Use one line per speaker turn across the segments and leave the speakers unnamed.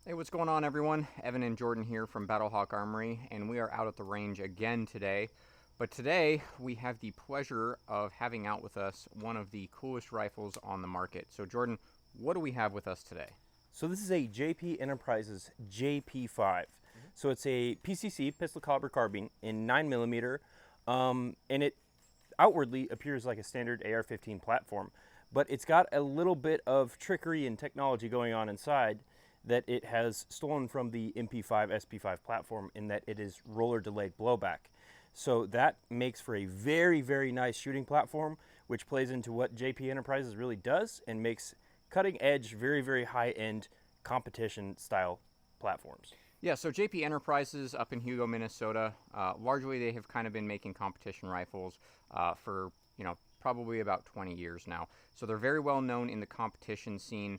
Hey, what's going on, everyone? Evan and Jordan here from Battlehawk Armory, and we are out at the range again today. But today we have the pleasure of having out with us one of the coolest rifles on the market. So Jordan, what do we have with us today?
So this is a JP Enterprises JP-5. So it's a PCC, pistol caliber carbine, in 9mm, and it outwardly appears like a standard AR-15 platform, but it's got a little bit of trickery and technology going on inside that it has stolen from the MP5 SP5 platform, in that it is roller delayed blowback. So that makes for a very, very nice shooting platform, which plays into what JP Enterprises really does and makes cutting edge, very, very high end competition style platforms.
Yeah, so JP Enterprises up in Hugo, Minnesota, largely they have kind of been making competition rifles for, probably about 20 years now. So they're very well known in the competition scene.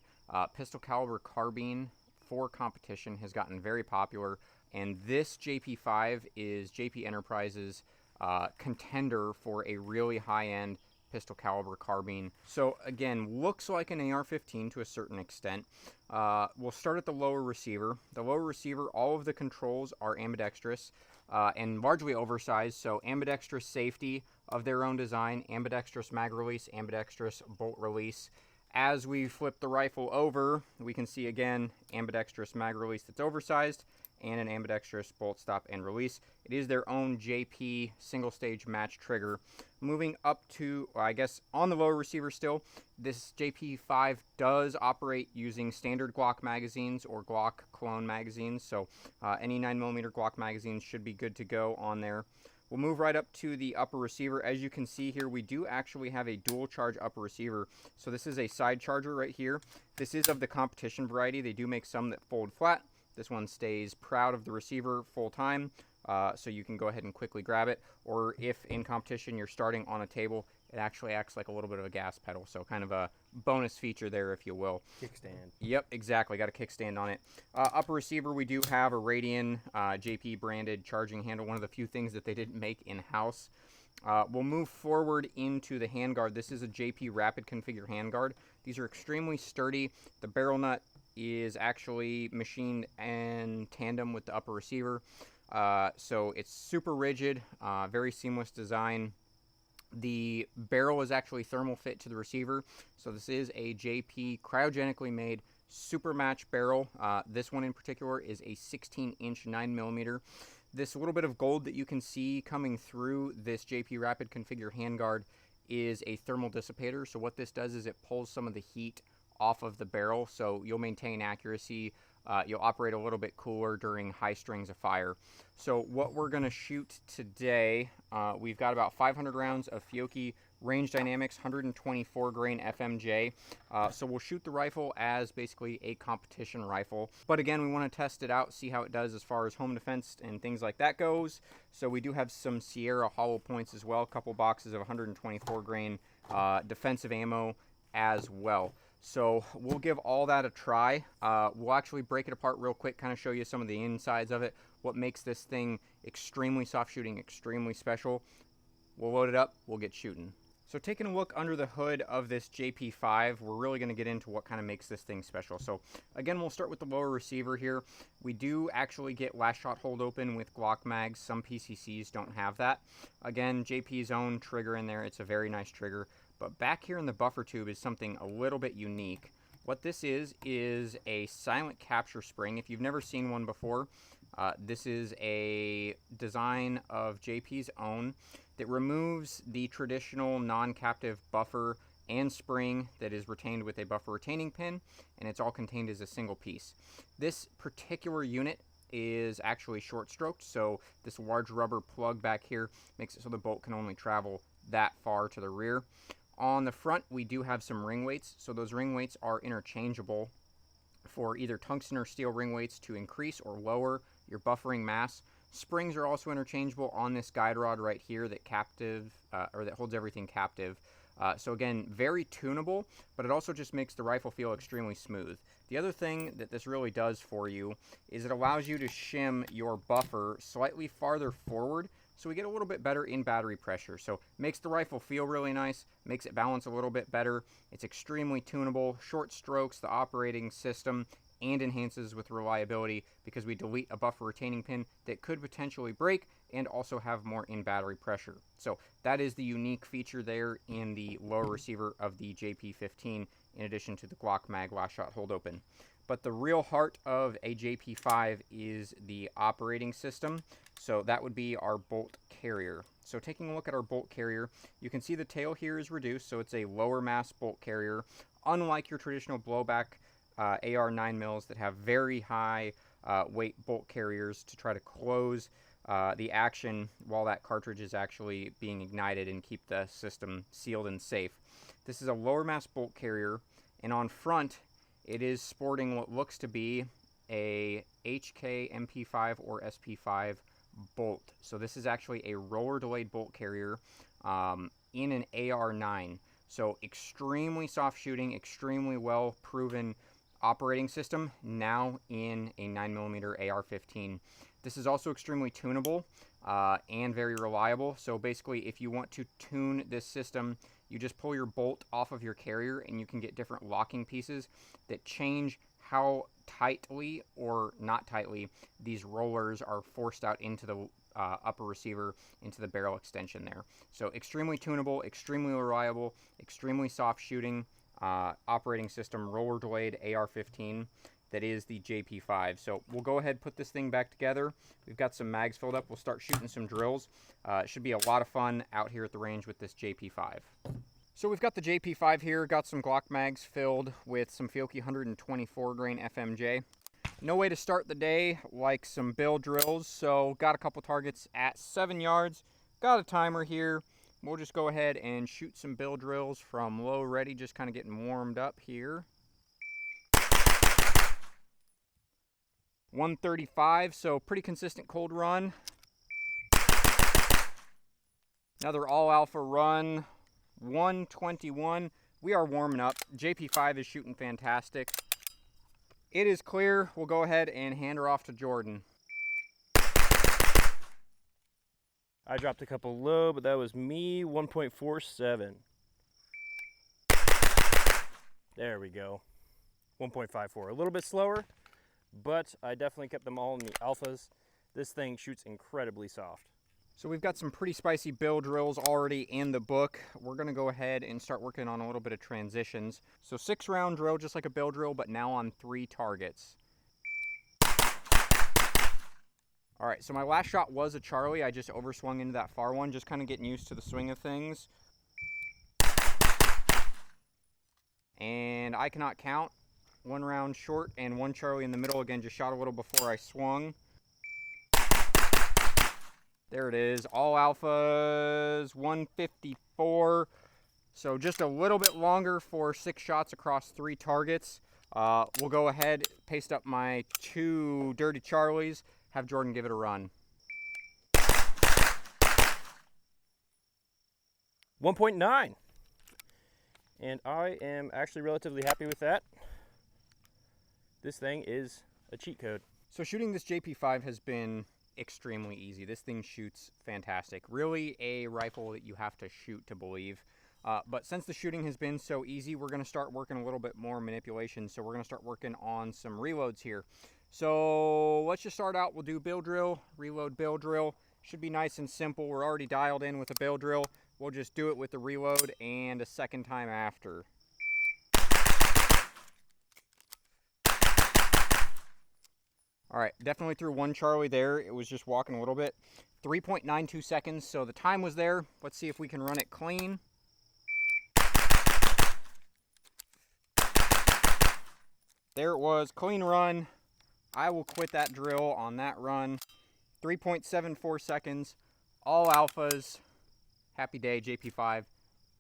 Pistol caliber carbine for competition has gotten very popular, and this JP-5 is JP Enterprises contender for a really high-end pistol caliber carbine. So again, looks like an AR-15 to a certain extent. We'll start at the lower receiver. The lower receiver, all of the controls are ambidextrous and largely oversized, so ambidextrous safety of their own design, ambidextrous mag release, ambidextrous bolt release. As we flip the rifle over, we can see again ambidextrous mag release that's oversized and an ambidextrous bolt stop and release. It is their own JP single stage match trigger. Moving up to, I guess, on the lower receiver still, this JP-5 does operate using standard Glock magazines or Glock clone magazines, so any 9mm Glock magazines should be good to go on there. We'll move right up to the upper receiver. As you can see here, we do actually have a dual charge upper receiver. So this is a side charger right here. This is of the competition variety. They do make some that fold flat. This one stays proud of the receiver full time, so you can go ahead and quickly grab it. Or if in competition you're starting on a table, it actually acts like a little bit of a gas pedal. So kind of a bonus feature there, if you will.
Kickstand.
Yep, exactly. Got a kickstand on it. Upper receiver, we do have a Radian JP branded charging handle, one of the few things that they didn't make in-house. We'll move forward into the handguard. This is a JP Rapid Configure handguard. These are extremely sturdy. The barrel nut is actually machined in tandem with the upper receiver. So it's super rigid, very seamless design. The barrel is actually thermal fit to the receiver. So this is a JP cryogenically made super match barrel. This one in particular is a 16-inch 9mm. This little bit of gold that you can see coming through this JP Rapid Configure handguard is a thermal dissipator. So what this does is it pulls some of the heat off of the barrel, so you'll maintain accuracy. You'll operate a little bit cooler during high strings of fire. So what we're going to shoot today, we've got about 500 rounds of Fiocchi Range Dynamics 124 grain FMJ. So we'll shoot the rifle as basically a competition rifle. But again, we want to test it out, see how it does as far as home defense and things like that goes. So we do have some Sierra hollow points as well, a couple boxes of 124 grain defensive ammo as well. So we'll give all that a try. We'll actually break it apart real quick, kind of show you some of the insides of it, what makes this thing extremely soft shooting, extremely special. We'll load it up, we'll get shooting. So taking a look under the hood of this JP-5, we're really going to get into what kind of makes this thing special. So again, we'll start with the lower receiver here. We do actually get last shot hold open with Glock mags. Some PCCs don't have that. Again, JP's own trigger in there. It's a very nice trigger. But back here in the buffer tube is something a little bit unique. What this is a silent capture spring. If you've never seen one before, this is a design of JP's own that removes the traditional non-captive buffer and spring that is retained with a buffer retaining pin, and it's all contained as a single piece. This particular unit is actually short stroked, so this large rubber plug back here makes it so the bolt can only travel that far to the rear. On the front, we do have some ring weights, so those ring weights are interchangeable for either tungsten or steel ring weights to increase or lower your buffering mass. Springs are also interchangeable on this guide rod right here that that holds everything captive. So again, very tunable, but it also just makes the rifle feel extremely smooth. The other thing that this really does for you is it allows you to shim your buffer slightly farther forward, so we get a little bit better in battery pressure. So makes the rifle feel really nice, makes it balance a little bit better. It's extremely tunable, short strokes, the operating system, and enhances with reliability because we delete a buffer retaining pin that could potentially break and also have more in battery pressure. So that is the unique feature there in the lower receiver of the JP-15, in addition to the Glock mag last shot hold open. But the real heart of a JP-5 is the operating system. So that would be our bolt carrier. So taking a look at our bolt carrier, you can see the tail here is reduced, so it's a lower mass bolt carrier, unlike your traditional blowback AR 9mm that have very high weight bolt carriers to try to close the action while that cartridge is actually being ignited and keep the system sealed and safe. This is a lower mass bolt carrier, and on front it is sporting what looks to be a HK MP5 or SP5 bolt. So this is actually a roller delayed bolt carrier in an AR9. So extremely soft shooting, extremely well proven operating system now in a 9mm AR-15. This is also extremely tunable and very reliable. So basically, if you want to tune this system, you just pull your bolt off of your carrier and you can get different locking pieces that change how tightly or not tightly these rollers are forced out into the upper receiver, into the barrel extension there. So extremely tunable, extremely reliable, extremely soft shooting operating system, roller delayed AR-15 that is the JP-5. So we'll go ahead and put this thing back together. We've got some mags filled up. We'll start shooting some drills. It should be a lot of fun out here at the range with this JP-5. So we've got the JP-5 here, got some Glock mags filled with some Fiocchi 124 grain FMJ. No way to start the day like some bill drills, so got a couple targets at 7 yards. Got a timer here. We'll just go ahead and shoot some bill drills from low ready, just kind of getting warmed up here. 135, so pretty consistent cold run. Another all alpha run, 121. We are warming up. JP-5 is shooting fantastic. It is clear. We'll go ahead and hand her off to Jordan.
I dropped a couple low, but that was me, 1.47. There we go. 1.54. A little bit slower, but I definitely kept them all in the alphas. This thing shoots incredibly soft.
So we've got some pretty spicy bill drills already in the book. We're going to go ahead and start working on a little bit of transitions. So 6-round drill, just like a bill drill, but now on 3 targets. All right, so my last shot was a Charlie. I just overswung into that far one, just kind of getting used to the swing of things. And I cannot count. 1 round short and 1 Charlie in the middle. Again, just shot a little before I swung. There it is, all alphas, 154. So just a little bit longer for 6 shots across 3 targets. We'll go ahead, paste up my 2 dirty Charlies, have Jordan give it a run.
1.9. And I am actually relatively happy with that. This thing is a cheat code.
So shooting this JP-5 has been extremely easy. This thing shoots fantastic. Really a rifle that you have to shoot to believe. But since the shooting has been so easy, we're going to start working a little bit more manipulation. So we're going to start working on some reloads here. So let's just start out. We'll do bill drill, reload, bill drill. Should be nice and simple. We're already dialed in with a bill drill. We'll just do it with the reload and a second time after. All right, definitely threw 1 Charlie there. It was just walking a little bit. 3.92 seconds, so the time was there. Let's see if we can run it clean. There it was, clean run. I will quit that drill on that run. 3.74 seconds, all alphas. Happy day, JP-5,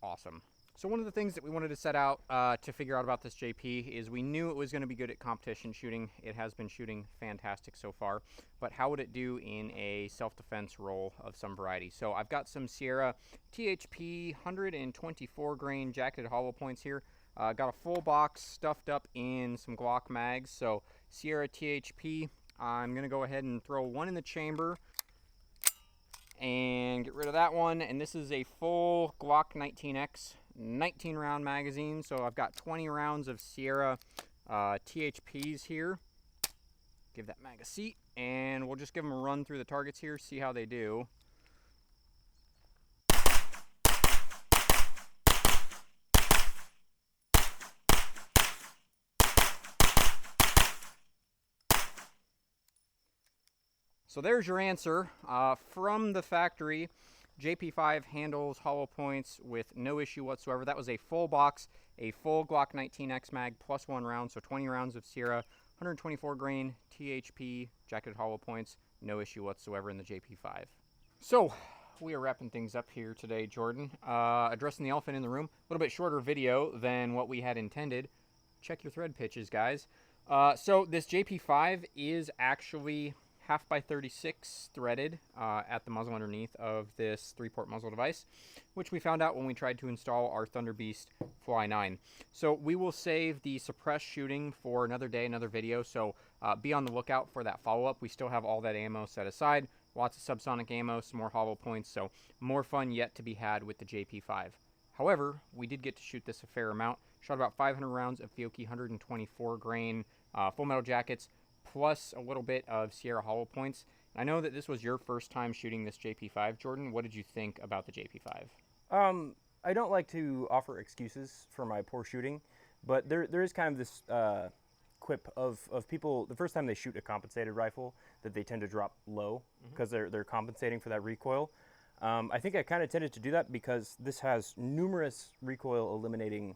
awesome. So one of the things that we wanted to set out to figure out about this JP is we knew it was going to be good at competition shooting. It has been shooting fantastic so far, but how would it do in a self-defense role of some variety? So I've got some Sierra THP 124 grain jacketed hollow points here. Got a full box stuffed up in some Glock mags. So Sierra THP, I'm going to go ahead and throw 1 in the chamber and get rid of that one. And this is a full Glock 19X 19 round magazine, so I've got 20 rounds of Sierra THPs here. Give that mag a seat, and we'll just give them a run through the targets here, see how they do. So there's your answer. From the factory, JP-5 handles hollow points with no issue whatsoever. That was a full box, a full Glock 19X mag plus 1 round, so 20 rounds of Sierra, 124 grain THP, jacketed hollow points, no issue whatsoever in the JP-5. So we are wrapping things up here today, Jordan. Addressing the elephant in the room, a little bit shorter video than what we had intended. Check your thread pitches, guys. So this JP-5 is actually 1/2x36 threaded at the muzzle underneath of this 3-port muzzle device, which we found out when we tried to install our Thunder Beast Fly 9. So we will save the suppressed shooting for another day, another video, so be on the lookout for that follow-up. We still have all that ammo set aside, lots of subsonic ammo, some more hollow points, so more fun yet to be had with the JP-5. However, we did get to shoot this a fair amount. Shot about 500 rounds of Fiocchi 124 grain full metal jackets, plus a little bit of Sierra hollow points. I know that this was your first time shooting this JP-5, Jordan. What did you think about the JP-5?
I don't like to offer excuses for my poor shooting, but there is kind of this quip of people, the first time they shoot a compensated rifle, that they tend to drop low because they're compensating for that recoil. I think I kind of tended to do that because this has numerous recoil eliminating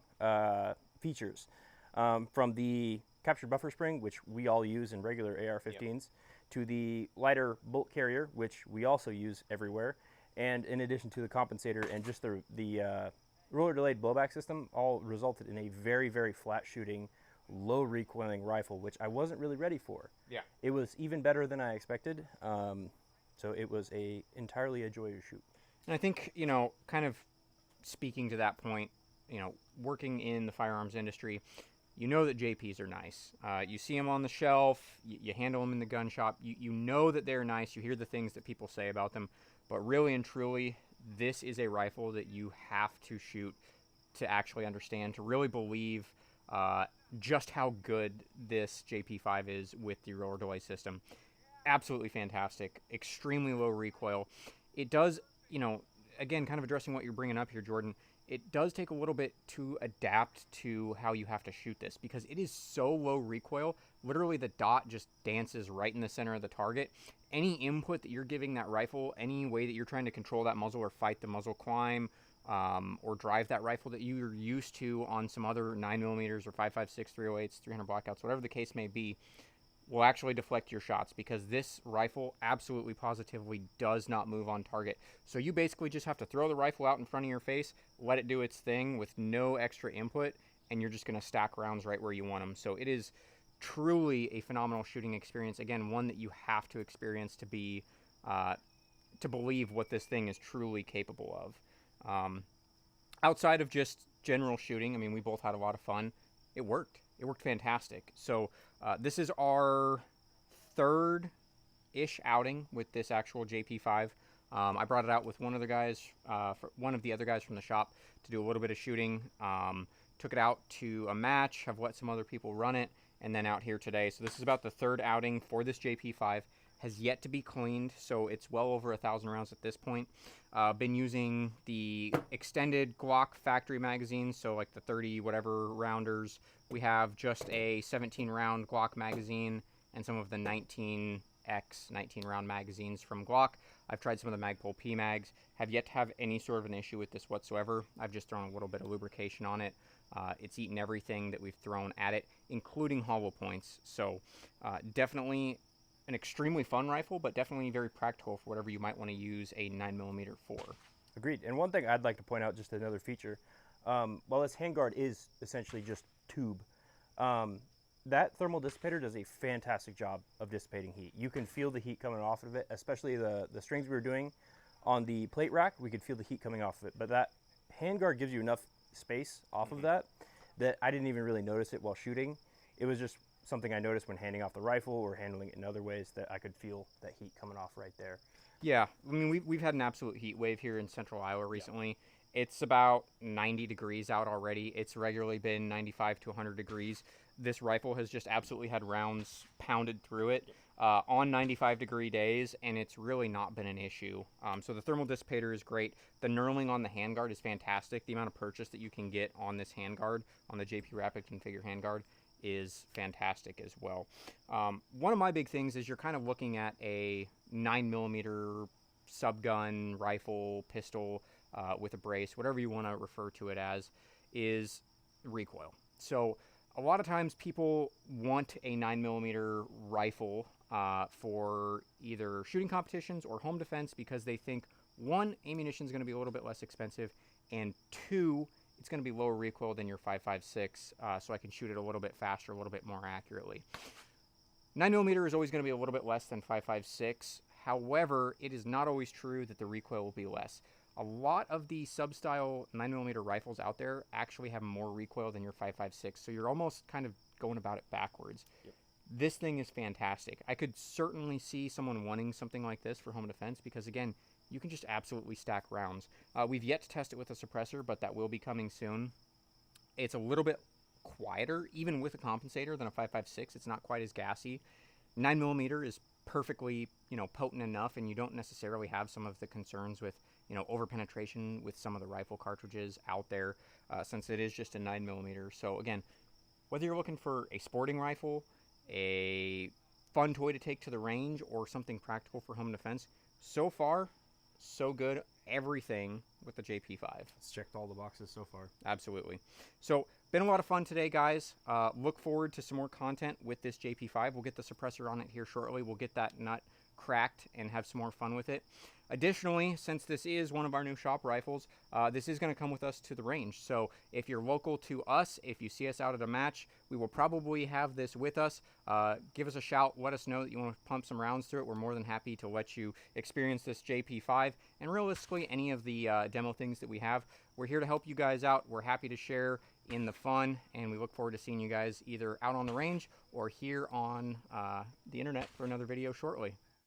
features. From the captured buffer spring, which we all use in regular AR-15s, to the lighter bolt carrier, which we also use everywhere, and in addition to the compensator and just the roller delayed blowback system, all resulted in a very, very flat shooting, low recoiling rifle, which I wasn't really ready for.
Yeah.
It was even better than I expected, so it was entirely a joy to shoot.
And I think, you know, kind of speaking to that point, you know, working in the firearms industry, you know that JPs are nice. You see them on the shelf, you handle them in the gun shop, you know that they're nice, you hear the things that people say about them, but really and truly, this is a rifle that you have to shoot to actually understand, to really believe just how good this JP-5 is with the roller delay system. Absolutely fantastic, extremely low recoil. It does, you know, again, kind of addressing what you're bringing up here, Jordan, it does take a little bit to adapt to how you have to shoot this because it is so low recoil. Literally, the dot just dances right in the center of the target. Any input that you're giving that rifle, any way that you're trying to control that muzzle or fight the muzzle climb or drive that rifle that you're used to on some other 9mm or 5.56, 308s, 300 blackouts, whatever the case may be, will actually deflect your shots because this rifle absolutely positively does not move on target. So you basically just have to throw the rifle out in front of your face, let it do its thing with no extra input, and you're just going to stack rounds right where you want them. So it is truly a phenomenal shooting experience. Again, one that you have to experience to be to believe what this thing is truly capable of. Outside of just general shooting, I mean, we both had a lot of fun. It worked. It worked fantastic. So this is our third-ish outing with this actual JP-5. I brought it out with one of the guys from the shop to do a little bit of shooting. Took it out to a match, have let some other people run it, and then out here today. So this is about the third outing for this JP-5. Has yet to be cleaned, so it's well over 1,000 rounds at this point. Been using the extended Glock factory magazines, so like the 30 whatever rounders. We have just a 17 round Glock magazine and some of the 19 round magazines from Glock. I've tried some of the Magpul P mags, have yet to have any sort of an issue with this whatsoever. I've just thrown a little bit of lubrication on it. It's eaten everything that we've thrown at it, including hollow points. So definitely an extremely fun rifle, but definitely very practical for whatever you might want to use a 9mm for.
Agreed. And one thing I'd like to point out, just another feature, while this handguard is essentially just tube, that thermal dissipator does a fantastic job of dissipating heat. You can feel the heat coming off of it, especially the strings we were doing on the plate rack. We could feel the heat coming off of it, but that handguard gives you enough space off of that I didn't even really notice it while shooting. It was just something I noticed when handing off the rifle or handling it in other ways, that I could feel that heat coming off right there.
Yeah, I mean, we've had an absolute heat wave here in central Iowa recently. Yeah. It's about 90 degrees out already. It's regularly been 95 to 100 degrees. this rifle has just absolutely had rounds pounded through it on 95-degree days, and it's really not been an issue. So the thermal dissipator is great. The knurling on the handguard is fantastic. The amount of purchase that you can get on this handguard, on the JP Rapid Configure handguard, is fantastic as well. One of my big things is you're kind of looking at a 9mm subgun rifle, pistol with a brace, whatever you want to refer to it as, is recoil. So a lot of times people want a 9mm rifle for either shooting competitions or home defense because they think, one, ammunition is going to be a little bit less expensive, and two, it's going to be lower recoil than your 5.56, so I can shoot it a little bit faster, a little bit more accurately. 9mm is always going to be a little bit less than 5.56. However, it is not always true that the recoil will be less. A lot of the sub-style 9mm rifles out there actually have more recoil than your 5.56, so you're almost kind of going about it backwards.
Yep.
This thing is fantastic. I could certainly see someone wanting something like this for home defense because, again, you can just absolutely stack rounds. We've yet to test it with a suppressor, but that will be coming soon. It's a little bit quieter, even with a compensator, than a 5.56. It's not quite as gassy. 9mm is perfectly, potent enough, and you don't necessarily have some of the concerns with, over-penetration with some of the rifle cartridges out there, since it is just a 9mm. So again, whether you're looking for a sporting rifle, a fun toy to take to the range, or something practical for home defense, so far, so good. Everything with the JP-5.
It's checked all the boxes so far.
Absolutely. So, been a lot of fun today, guys. Look forward to some more content with this JP-5. We'll get the suppressor on it here shortly. We'll get that nut cracked and have some more fun with it. Additionally, since this is one of our new shop rifles, this is going to come with us to the range. So if you're local to us, if you see us out at a match, we will probably have this with us. Give us a shout. Let us know that you want to pump some rounds through it. We're more than happy to let you experience this JP-5 and realistically any of the demo things that we have. We're here to help you guys out. We're happy to share in the fun, and we look forward to seeing you guys either out on the range or here on the internet for another video shortly.